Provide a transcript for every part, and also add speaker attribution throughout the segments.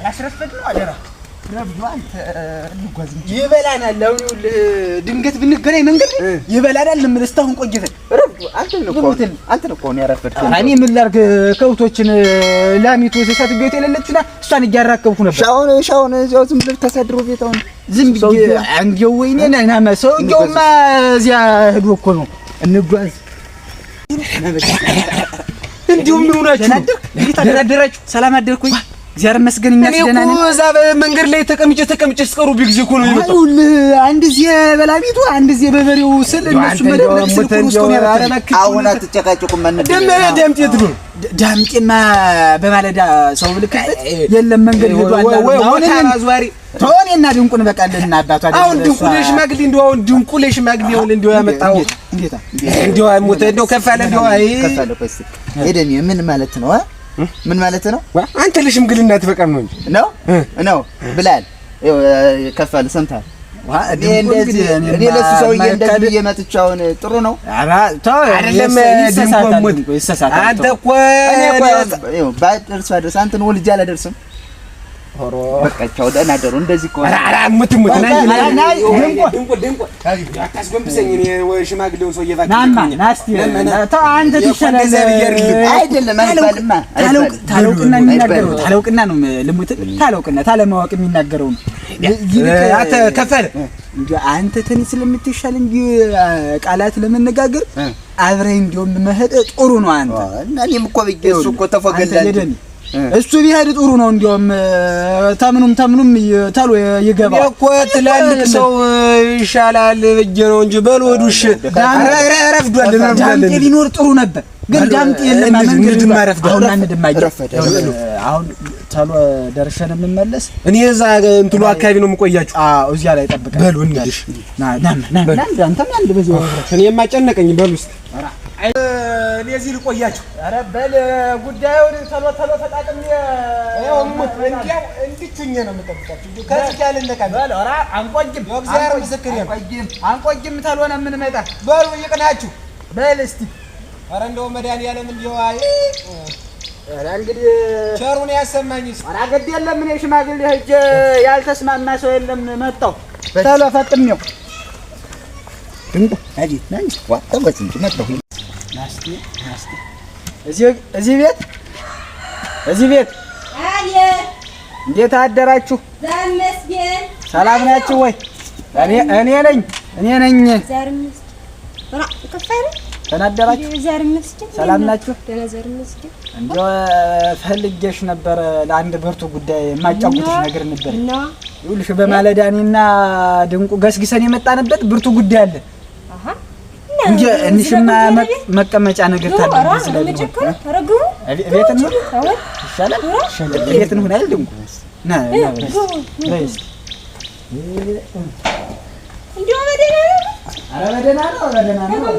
Speaker 1: አስረፈድ ነው አደራ ረብዷል እንጓዝ እንጂ ይበላናል። አሁን ድንገት ብንገናኝ መንገድ ይበላናል። ለምንስታውን ቆይተን ረብዱ አንተ ነው ቆን ያረፈድከው። እኔ ምን ላድርግ? ከብቶችን ላሚቱ ሰሳት ቤት የሌለችና እሷን እያራከብኩ ነበር። ሻውን እዚያው ዝም ብለህ ተሳድሮ ቤት አሁን ዝም ብዬ አንገው ወይኔ ናማ ሰውየውማ እዚያ ሄዶ እኮ ነው። እንጓዝ እንዲሁም ምን ሆናችሁ? እንዴት አደራችሁ? ሰላም አደርኩኝ። እግዚአብሔር ይመስገን። እኛ ደህና ነን። እዛ በመንገድ ላይ ተቀምጬ እስቀሩ ቢግዜ እኮ ነው የመጣው። አንድ ዚህ በላሚቱ አንድ ዚህ በበሬው ስል እነሱ መደረክ ስልኩ ነው ያረባክ። አሁን አትጨቃጨቁም። ዳምጤ ትሉ ዳምጤማ በማለዳ ሰው ልከበት የለም መንገድ ሄዷል። አሁን አዝዋሪ ቶኔና ድንቁን በቃልና አባቷ አሁን ድንቁ ለሽማግሌ እንደው አሁን ድንቁ ለሽማግሌ አሁን እንደው ያመጣው እንዴታ እንደው ሞተ እንደው ከፋለ እንደው አይ ከፋለ ፈስ ሄደኝ ምን ማለት ነው? ምን ማለት ነው? አንተ ለሽምግልና ትበቃም ነው እንጂ ነው ብላል ከፋለ ሰምታል። እኔ ለሱ ሰውዬ እንደዚህ የመጥቻውን ጥሩ ነው። ኧረ ተው አይደለም ድንቁ ሞት አንተ እኮ እኔ ባደርስ አንተን ወልጄ አላደርስም። በቃ ቻው ደህና ደሩ። እንደዚህ እኮ ኧረ ሙት ናይ ድንቁ አታስጎንብሰኝ። እኔ ወይ ሽማግሌውን ሰው እየባከኝ ናማ ናስቲ ተው አንተ ትሻላለህ። አይደለም አይባልማ ታለውቅና የሚናገረው ታለውቅና ነው ልሙት ታለውቅና ታለማወቅ የሚናገረው ነው። አንተ ከፈለ እንዴ አንተ ተኒ ስለምትሻል እንጂ ቃላት ለመነጋገር አብረህ እንዲያውም መሄድ ጥሩ ነው። አንተ እና እኔም እኮ በየሱ እኮ ተፈገላል እሱ ቢሄድ ጥሩ ነው። እንዲያውም ታምኑም ታሎ ይገባል እኮ ትላልቅ ሰው ይሻላል በጀ ነው እንጂ በልወዱሽ ረፍዷል ሊኖር ጥሩ ነበር። ግን ዳምጤ የለም መንገድ ማረፍዷል። አሁን ታሎ ደርሸን እንመለስ። እኔ እዛ እንትሉ አካባቢ ነው የምቆያችሁ። እዚያ ላይ ጠብቀኝ በሉ እንግዲህ ና አንተም አንድ በዚህ እኔ የማጨነቀኝ በሉ እስኪ እኔ እዚህ ልቆያችሁ። ኧረ በል ጉዳዩን ተሎ ተጣጥም እንዲያው እንድትኛ ነው የምጠብቃችሁ። ከዚህ ያለ ለካለ በል ኧረ አንቆጅም እግዚአብሔር ምስክር አንቆጅም ታልሆነ ምን መጣ በሉ ይቅናችሁ በል እስቲ ኧረ እንደው መድኃኒዓለም እንደው አይ ኧረ እንግዲህ ቸሩን ያሰማኝስ ኧረ ግድ የለም። እኔ ሽማግሌ ሂጅ ያልተስማማ ሰው የለም መጣው ተሎ ፈጥሜው እንዴ አጂ ነኝ ወጣበት እንጂ መጣው ናስቲ እዚህ ቤት አየ እንዴት አደራችሁ? ዘመስገን ሰላም ናችሁ ወይ? እኔ ነኝ ዘርምስ ራ ከፈረ ተናደራችሁ? ዘርምስ ሰላም ናችሁ? ዘርምስ እንደው ፈልጌሽ ነበር ለአንድ ብርቱ ጉዳይ የማጫውትሽ ነገር ነበር። ይኸውልሽ በማለዳ እኔና ድንቁ ገስግሰን የመጣንበት ብርቱ ጉዳይ አለ። እንጂ እንሽማ መቀመጫ ነገር ታደርጉ ስለዚህ ቤት ነው ይሻላል። ቤት ነው አይደል? ድንቁ ና በይስ እንዴው በደና ነው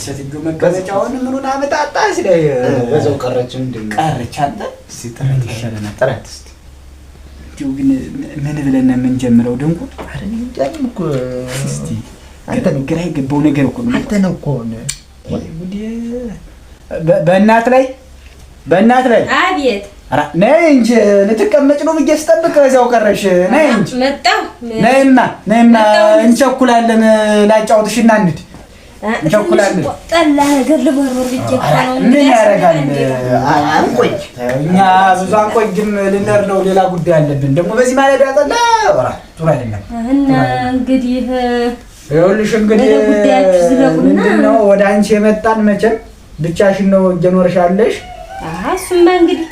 Speaker 1: ሴትዮ መቀመጫውን ምኑን አመጣጣ ሲላይ በዛው ቀረች። ምንድነው ቀረች? አንተ ሲጥራት ይሻለና ጥራት እስቲ እንዴው ግን ምን ብለን ምን ጀምረው ድንቁ አይደል? እንዴም እኮ እስቲ አንተ ግራ የገባው ነገር እኮ ነው። አንተ ነው እኮ ወይ ጉዲ በእናት ላይ አቤት ኧረ ነይ እንጂ ልትቀመጭ ነው ብዬሽ ስጠብቅ እዛው ቀረሽ። ነይ እንጂ መጣሁ። ነይማ እንቸኩላለን። ላጫውትሽና እንሂድ እንቸኩላለን። ጠላ ነገር ልበርበር ብዬሽ ነው። ምን ያደርጋል? አንቆይ እኛ ብዙ አንቆይም። ልንሄድ ነው። ሌላ ጉዳይ አለብን ደግሞ በዚህ ማለዳ ጠላ ኧረ ጥሩ አይደለም። እና እንግዲህ ይኸውልሽ እንግዲህ ምንድነው ወደ አንቺ የመጣን መቼም ብቻሽን ነው እየኖርሻለሽ። እሱማ እንግዲህ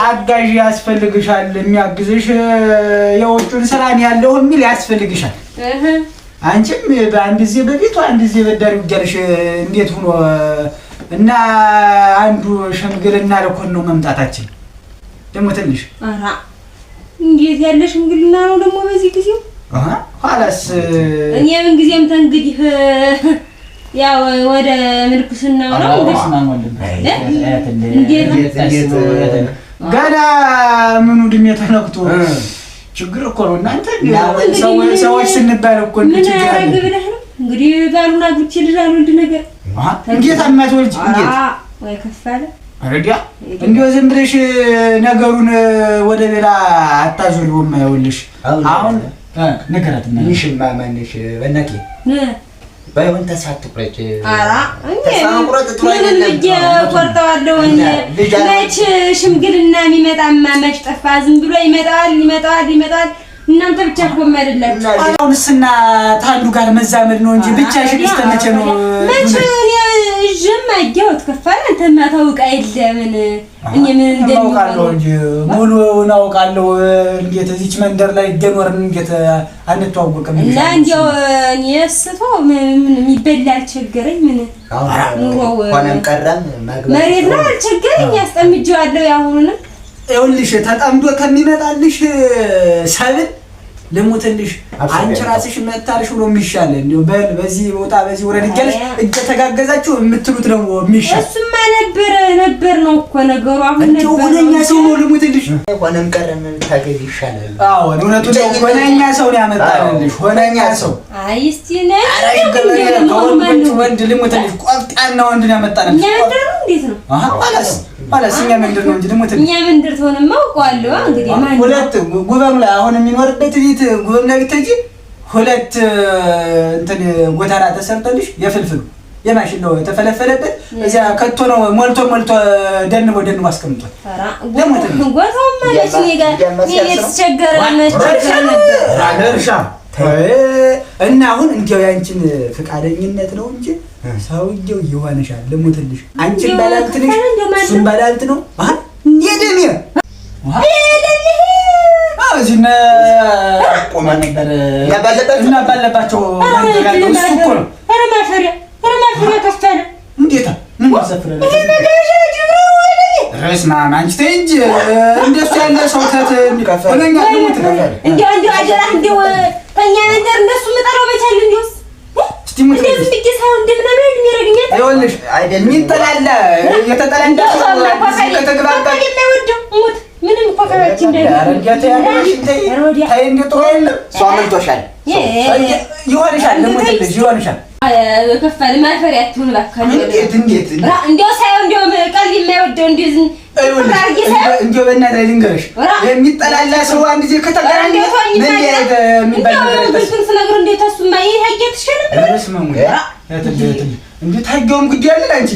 Speaker 1: አጋዥ ያስፈልግሻል። የሚያግዝሽ የውጩን ስራ ነው ያለው የሚል ያስፈልግሻል። አንቺም በአንድ ጊዜ በቤቱ አንድ ጊዜ በዳር ይገርሽ እንዴት ሆኖ እና አንዱ ሽምግልና ለኮን ነው መምጣታችን ደግሞ ትንሽ እንዴት ያለ ሽምግልና ነው ደግሞ በዚህ ጊዜው ኋላስ እኔ ምን ጊዜም ተንግዲህ ያው ወደ ምልኩስና ነው እንዴት ገና ምኑ ድሜ ተነክቶ ችግር እኮ ነው እናንተ ሰዎች ስንባል እኮ ችግር አለ።
Speaker 2: እንግዲህ ባሉና ግጭ ልጅ አልወልድ ነገር
Speaker 1: እንዴት አማትወልጅ እንዴት
Speaker 2: ወይ ከፋለ
Speaker 1: አረዲያ እንዴው ዝም ብለሽ ነገሩን ወደ ሌላ አታዞሪውም። አይወልሽ አሁን ነገራት ማንሽማ ማንሽ በእናቴ ባይሆን ተሳትቁረጭ
Speaker 2: ተሳትቁረጭ ቆርጠዋለሁ ለች ሽምግልና የሚመጣማ ማሽጠፋ ዝም ብሎ ይመጣል እናንተ ብቻ ቆም አይደላችሁ።
Speaker 1: አሁንስና ታንዱ ጋር መዛመድ ነው እንጂ ብቻሽን እስተመቼ ነው
Speaker 2: መቼ ጀማየው ተከፋለ አንተ ማታውቃ የለምን እኔ ምን
Speaker 1: እንደምቆለው እንጂ ሙሉ ናውቃለሁ። እንዴት እዚች መንደር ላይ ገኖርን እንዴት አንተዋወቅም
Speaker 2: እና እንዴው እኔስቶ ምን የሚበላል ቸገረኝ ምን
Speaker 3: ሆነም ቀረም
Speaker 2: መሬት ነው ቸገረኝ ያስጠምጄዋለሁ። ያሁን
Speaker 1: ይኸውልሽ ተጣምዶ ከሚመጣልሽ ሰብል ለሞተልሽ አንቺ ራስሽ መታልሽ ብሎ የሚሻል እንደው በዚህ ወጣ በዚህ ወረድ ይገለሽ እየተጋገዛችሁ የምትሉት ነው የሚሻል።
Speaker 2: እሱማ ነበር ነው እኮ ነገሩ። አሁን
Speaker 1: ነው ወደኛ ሰው ነው ለሞተልሽ
Speaker 3: ሆነም ቀረም ታገዝ ይሻላል።
Speaker 1: አዎ እውነቱን ነው። ወደኛ ሰው ነው ያመጣልሽ ወደኛ ሰው።
Speaker 2: አይ እስቲ ነይ
Speaker 1: ወንድ ለሞተልሽ ቆፍጣና ወንድ ነው ያመጣልሽ።
Speaker 2: ያንደሩ እንዴት ነው?
Speaker 1: አሃ ማለት እኛ መንደር ነው እንጂ ለሞተልሽ
Speaker 2: እኛ መንደር ተሆነማ አውቀዋለሁ። እንግዲህ ማን
Speaker 1: ሁለት ጉባም ላይ አሁን የሚኖርበት ቤት ጉባም ላይ ብትጂ ሁለት እንትን ጎታራ ተሰርተልሽ የፍልፍሉ የማሽን ነው የተፈለፈለበት እዚያ ከቶ ነው ሞልቶ ደንቦ አስቀምጧል።
Speaker 2: ለሞተልሽ ጎታው ማለት ነው የተቸገረ ነበር
Speaker 1: እርሻ እና አሁን እንዴው ያንቺን ፍቃደኝነት ነው እንጂ ሰውየው ይሆነሻል ለሞተልሽ አንቺን ባላንትልሽ እሱን ባላንት ነው የደም እዚህና ቆማ ነበር እና ባለባቸው ያለው እሱ እኮ ነው።
Speaker 2: ማፈሪያ ከፍታለ እንዴታ
Speaker 1: ምን ማሰፍረለ ረስማ አንቺ ተይ እንጂ እንደሱ ያለ ሰው ሆነኛ ልሙት ነበር
Speaker 2: እንዴ አጀራ እንዴ ተኛ ነገር እንደሱ መጣለው በቻል እንዴስ
Speaker 1: ስቲሙት
Speaker 2: እንደዚህ ቢገሳ እንደምናምን የሚያረግኛል
Speaker 1: ይኸውልሽ አይደል ሚንጠላለ የተጠላንደ ከተግባባ
Speaker 2: የማይወደው ሙት ምንም ፈቀራች እንደዚህ
Speaker 1: አረጋታ ያለሽ ታይ እንዴ ጥሩል
Speaker 3: ሷምልቶሻል
Speaker 1: ይሆንሻል ለሞተልሽ ይሆንሻል
Speaker 2: ከፈለ ማፈሪያ አትሁን ባካኝ
Speaker 1: እንዴት
Speaker 2: እንደው ሳይው እንደው ቀል የማይወደው እንደዚህ
Speaker 1: እንደው በእናትህ ልንገርሽ የሚጠላላ ሰው አንድ ጊዜ ከተገናኘ ምን የሚባል ነገር
Speaker 2: ብልኩን ነገር እንዴት አሱማ ይሄ
Speaker 1: ረስማሙ እንዴት ታገውም ግድ ያለ አንቺ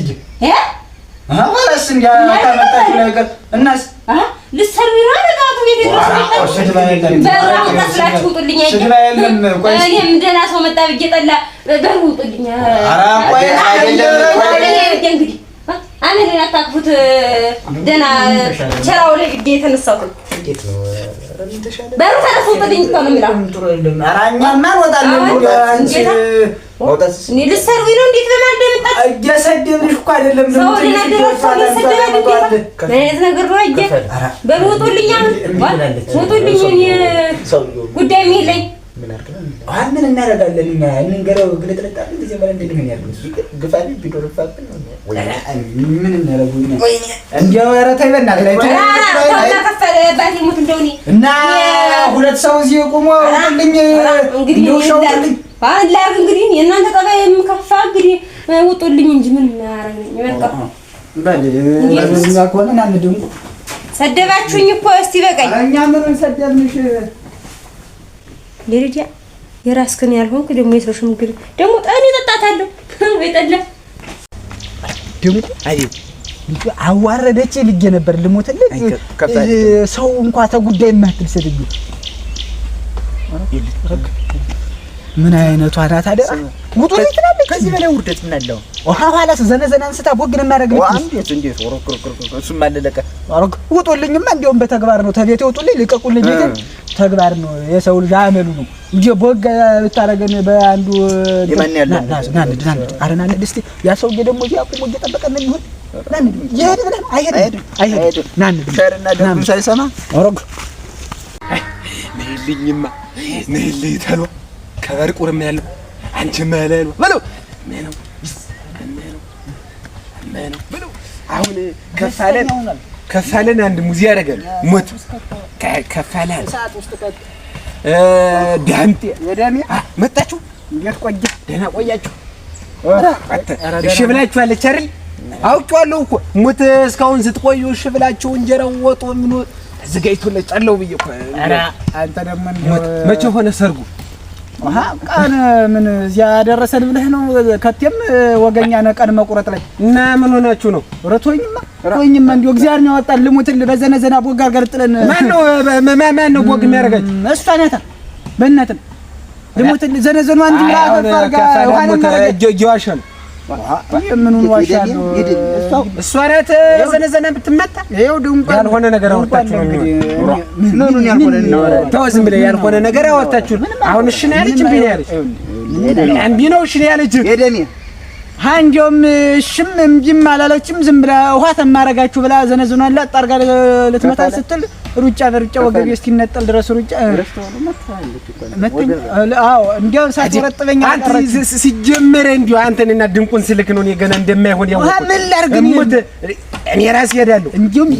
Speaker 1: ወላስ እንዴ ታመጣሽ ነገር እናስ
Speaker 2: ልሰሩ ነው ለጋቱ ቤት በራውጣላችሁልኝ እኔም ደህና ሰው መጣ ብዬ ጠላ በሩጡልኝ
Speaker 1: ቆይ
Speaker 2: እንግዲህ አመኔን አታክፉት ደህና ቸራው ላይ ብዬ የተነሳሁት እንዴት ነው በሩ ተነሱልኝ እኮ ነው የሚለው
Speaker 1: አራኛማ ወጣለሁ አንቺ
Speaker 3: ወጣስ
Speaker 2: እኔ ልሰሩ ነው እንዴት በማደምጣ
Speaker 1: እየሰደብሽ እኮ አይደለም
Speaker 2: ሰው ነገር ነው አየ በሩጡልኝ ወጡልኝ ጉዳይ የሚለኝ ምን እናደርጋለን እኛ እንንገረው ግለጥለጣል እንደዚህ ማለት እንደምን ያለው
Speaker 3: ግፋቢ ቢዶርፋብን ነው
Speaker 1: ምን እናደርጉኛ እንዴው ኧረ ተይ በእናትህ ላይ
Speaker 2: ተከፈለ ባቲ ሙት እንደውኒ
Speaker 1: እና ሁለት ሰው እዚህ ቆሞ ወጡልኝ
Speaker 2: እንግዲህ ባላር እንግዲህ የእናንተ ጠባይ የምከፋ እንግዲህ ወጡልኝ እንጂ ምን እናደርጋለን በቃ
Speaker 1: ባል ኮነና እንደም
Speaker 2: ሰደባችሁኝ እኮ እስቲ በቃኝ
Speaker 1: እኛ ምን ሰደብንሽ
Speaker 2: ለሪዲያ የራስከን ያልሆንክ ደግሞ የሰው ሽምግል ደግሞ ጣኔ ተጣጣታለሁ ወይጠላ
Speaker 1: ደግሞ አይደል አዋረደች ልጅ ነበር ልሞተልኝ ሰው እንኳን ተጉዳይ የማትል ሰደኝ ምን አይነቷ ናት አይደል ውጡ ልትላለች
Speaker 3: ከዚህ በላይ ውርደት ምን አለው
Speaker 1: ኋላስ ዘነዘና አንስታ ቦግን እናደርግልኝ
Speaker 3: እንዴት እሱም አለለቀ
Speaker 1: ውጡልኝማ እንደውም በተግባር ነው ተቤት ይወጡልኝ ልቀቁልኝ ግን ተግባር ነው የሰው ልጅ አመሉ ነው እንጂ ቦግ ብታረገን በአንዱ
Speaker 3: የማን ያለ
Speaker 1: ናን አረና እስቲ ያ ሰውዬ ደግሞ ያቁሙ እየጠበቀን ነው ይሁን ናን ይሄድ ብለን አይሄድ ናን
Speaker 3: ሸርና ደም ሳይሰማ
Speaker 1: አረግ
Speaker 4: ነይልኝማ ነይልኝ ተሎ ከበርቁርም ያለው አንቺ ማላሉ በለው ምነው በለው አሁን ከፋለን አንድ ሙዚ ያደርጋል ሞት ከፋለን ዳምጤ
Speaker 1: የዳሜ
Speaker 4: መጣችሁ?
Speaker 1: እንዴት ቆየ?
Speaker 4: ደህና ቆያችሁ? እሺ ብላችኋለች አይደል? አውቄዋለሁ እኮ ሙት እስካሁን ስትቆዩ እሺ ብላችሁ እንጀራው ወጡ ምኑ ተዘጋጅቶለት ጫለው ብዬ እኮ።
Speaker 1: ኧረ አንተ ደግሞ
Speaker 4: መቼ ሆነ ሰርጉ?
Speaker 1: ቀን ምን እዚያ ደረሰን ብለህ ነው? ከቴም ወገኛ ነው ቀን መቁረጥ ላይ
Speaker 4: እና ምን ሆናችሁ ነው?
Speaker 1: ሮቶኝማ እንዲሁ እግዚአብሔር ነው ያወጣል። ልሙትን በዘነዘና ቦግ አድርገን ጥለን
Speaker 4: ማን ነው ቦግ የሚያደርጋችሁ?
Speaker 1: እሷ ናታ። በእናትህ ልሙትን ዘነዘኑ አንድ አርጋ
Speaker 4: ጀዋሻ ነው።
Speaker 1: ምኑን ዋሻለሁ?
Speaker 4: እሷ ናት ዘነዘና ብትመጣ።
Speaker 1: ይኸው ድንኳን
Speaker 4: ያልሆነ ነገር አወጣችሁ ነው የሚሆነው።
Speaker 3: ምኑን ያልሆነ ነው?
Speaker 4: ተው ዝም ብለህ ያልሆነ ነገር አወጣችሁ። አሁን እሺ ነው ያለች እምቢ ነው ያለች? እምቢ ነው እሺ ነው ያለች?
Speaker 3: የደኔ
Speaker 1: አንጆም እሺም እምቢም አላለችም። ዝም ብላ ውሃ ተማረጋችሁ ብላ ዘነዘኗን ላጥ አድርጋ ልትመታ ስትል ሩጫ በሩጫ ወገቤ እስኪነጠል ድረስ ሩጫ አዎ እንዲያው ሳትወረጥበኛ
Speaker 4: አንተ ሲጀመረ እንዲያው አንተንና ድንቁን ስልክ ነው እኔ ገና እንደማይሆን ያው
Speaker 1: ምን ላድርግ
Speaker 4: እኔ ራሴ ሄዳለሁ።
Speaker 1: እንዲያውም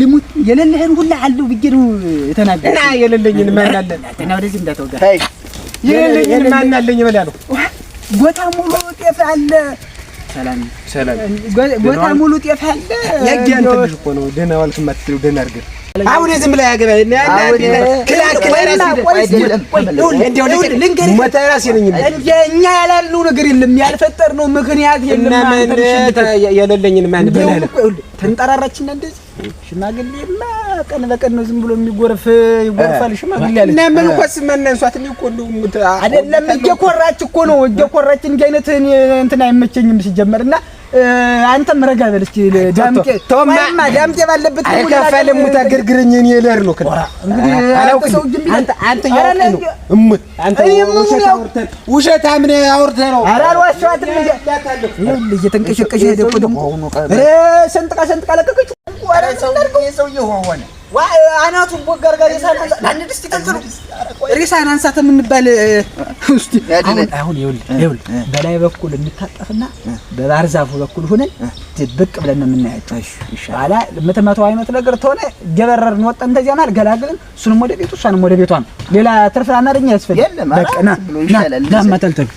Speaker 1: ልሙት የሌለህን ሁላ አለው ብዬ ነው የተናገረ
Speaker 4: እና የሌለኝን ማን አለ?
Speaker 1: እና ወደዚህ እንዳትወጋ
Speaker 4: የሌለኝን ማን አለኝ እበላለሁ።
Speaker 1: ጎታ ሙሉ ጤፍ አለ።
Speaker 4: ሰላም
Speaker 1: ጎታ ሙሉ ጤፍ አለ።
Speaker 4: ያጊያን ትልሽ እኮ ነው። ደህና ዋልክ የማትለው ደህና አድርገህ አሁን ዝም ብለህ ያገባ
Speaker 1: እኛ ያላልነው ነገር የለም፣ ያልፈጠርነው ምክንያት የለም።
Speaker 4: የሌለኝን ማን ብለህ
Speaker 1: ተንጠራራችና እንደዚህ ሽማግሌማ ቀን በቀን ነው ዝም ብሎ የሚጎርፍ ይጎርፋል። ሽማግሌ አለ
Speaker 4: እና ምን እንኳን ማናንሷት ነው እኮ ነው
Speaker 1: አይደለም። እየኮራች እኮ ነው እየኮራች እንጂ አይነት እንትን አይመቸኝም ሲጀመርና አንተም ረጋ በል እስኪ ዳምጤ ተውማ ዳምጤ ባለበት ነው
Speaker 4: አይከፈልም። ሙታገርግረኝ እኔ ለር ነው ከዳ
Speaker 1: እንግዲህ
Speaker 4: አንተ ያለው እሙት አንተ ውሸት አምነ አውርተህ ነው።
Speaker 1: ኧረ አልዋሻትም። ይኸውልህ እየተንቀሸቀሸ ሄደ እኮ ደግሞ ሰንጥቃ ለቀቀችው። ኧረ ሰውዬ ሆነ አናቱን ቦጋር ጋር ሬሳን አንሳት የምንባል እስቲ አሁን ይኸውልህ በላይ በኩል እንታጠፍና በባህር ዛፉ በኩል ሆነን ድብቅ ብለን ነው የምናያቸው። ኋላ የምትመታው አይነት ነገር ተሆነ ገበረርን ወጣን እንደዚያ ማለት ገላግለን እሱንም ወደ ቤቱ እሷንም ወደ ቤቷ ነው። ሌላ ትርፍ አማርኛ ያስፈልግ በቃ ና ማተልተል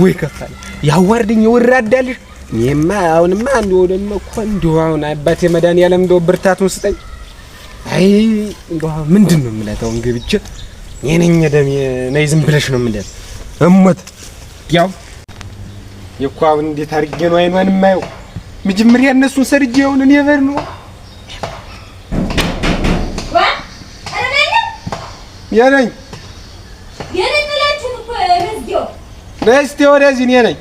Speaker 4: ወይ ከፋል ያዋርድኝ ይወራዳልሽ። እኔማ አሁንማ እንደው ደግሞ እኮ እንደው አሁን አባቴ መድኃኒዓለም እንደው ብርታቱን ስጠኝ። አይ እንደው ምንድን ነው የምለታው እንግብቼ የኔኝ ደም ነይ ዝም ብለሽ ነው የምለት እሞት ያው የኳ አሁን እንዴት አድርጌ ነው አይኗን የማየው? መጀመሪያ እነሱን ሰርጄ አሁን እኔ በር ነው የነኝ
Speaker 2: ጥላችሁ እኮ ረዝዲዮ
Speaker 4: ነስቴ ወደዚህ እኔ ነኝ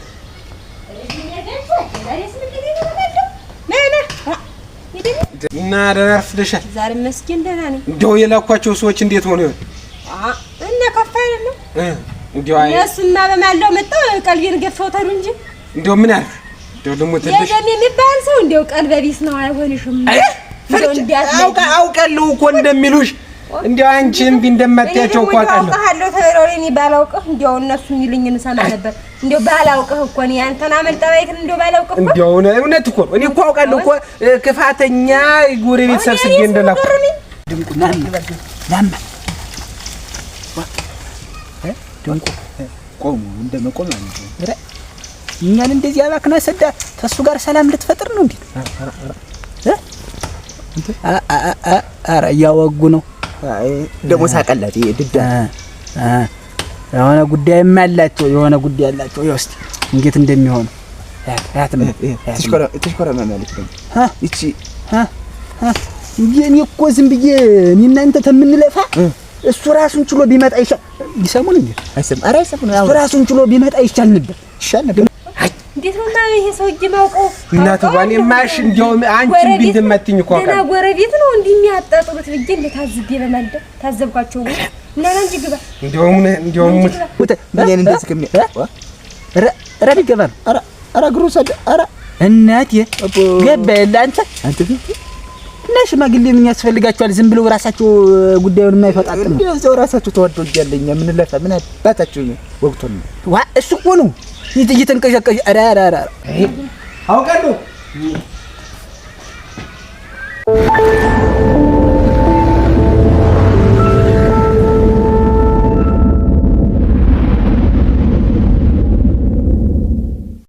Speaker 4: እና ደህና አርፍደሻል?
Speaker 2: ዛሬ መስኪን ደህና ነኝ።
Speaker 4: እንደው የላኳቸው ሰዎች እንዴት ሆነ ይሆን?
Speaker 2: እና ከፋ አይደለም
Speaker 4: እንደው አይ
Speaker 2: እሱማ በማለው መጣው ቀልቤን ገፈው ተሩ እንጂ
Speaker 4: እንደው ምን አልፍ እንደው ደግሞ ትልሽ
Speaker 2: የደም የሚባል ሰው እንደው ቀልበ ቢስ ነው። አይሆንሽም
Speaker 4: አውቃለሁ እኮ እንደሚሉሽ እንደው አንቺ እምቢ እንደማትያቸው እኮ አውቃለሁ።
Speaker 2: አውቃለሁ ተረውኝ እኔ ባላውቅህ እንደው እነሱ የሚልኝን ሰማ ነበር። እንደው ባላውቅህ እኮ እኔ አንተና መልጠባይክን እንደው ባላውቅህ እኮ
Speaker 4: እንደው እውነት እኮ እኔ እኮ አውቃለሁ እኮ ክፋተኛ ጎረቤት ሰብስቤ እንደላኩ
Speaker 1: ድንቁና ላማ ድንቁ ቆሙ እንደመቆም ማለት ነው። እኛን እንደዚህ አባክና ሰዳ ተሱ ጋር ሰላም ልትፈጥር ነው እንዴ? ኧረ እያወጉ ነው
Speaker 3: ደግሞ ሳቀላት ድዳ
Speaker 1: የሆነ ጉዳይም አላቸው የሆነ ጉዳይ አላቸው። ይወስድ እንዴት እንደሚሆኑ
Speaker 3: ትሽኮረመማለች ደግሞ እቺ
Speaker 1: እኔ እኮ ዝም ብዬ እኔ እናንተ ተምንለፋ እሱ ራሱን ችሎ ቢመጣ ይሻል። ሊሰሙን እንዴ?
Speaker 3: አይሰም ኧረ አይሰሙን።
Speaker 1: እሱ ራሱን ችሎ ቢመጣ ይሻል ነበር
Speaker 2: እንዴት ነው ማለት ይሄ ሰውዬ ማውቀው
Speaker 4: እናት ዋኔ ማሽ እንደው አንቺ ቢት መጥኝ እኮ
Speaker 2: ገና ጎረቤት ነው እንዴ የሚያጣጥሩት ብዬ እንደታዝቤ በመልደ ታዘብኳቸው እና አንቺ ግባ
Speaker 4: እንደው
Speaker 3: ምን እንደዚህ ከሚ
Speaker 1: ረብ ይገባል። ኧረ ግሩ ሰደ ኧረ እናቴ ገባ አንተ እና ሽማግሌ ምን ያስፈልጋቸዋል? ዝም ብለው ራሳቸው ጉዳዩን የማይፈጣጥ ነው።
Speaker 3: እንደው ራሳቸው ተወደውኛለኝ ምን ለፋ ምን አባታችሁ ወቅቶን
Speaker 1: ዋ እሱ እኮ ነው እየተንቀሸቀሸ ኧረ
Speaker 4: አውቃለሁ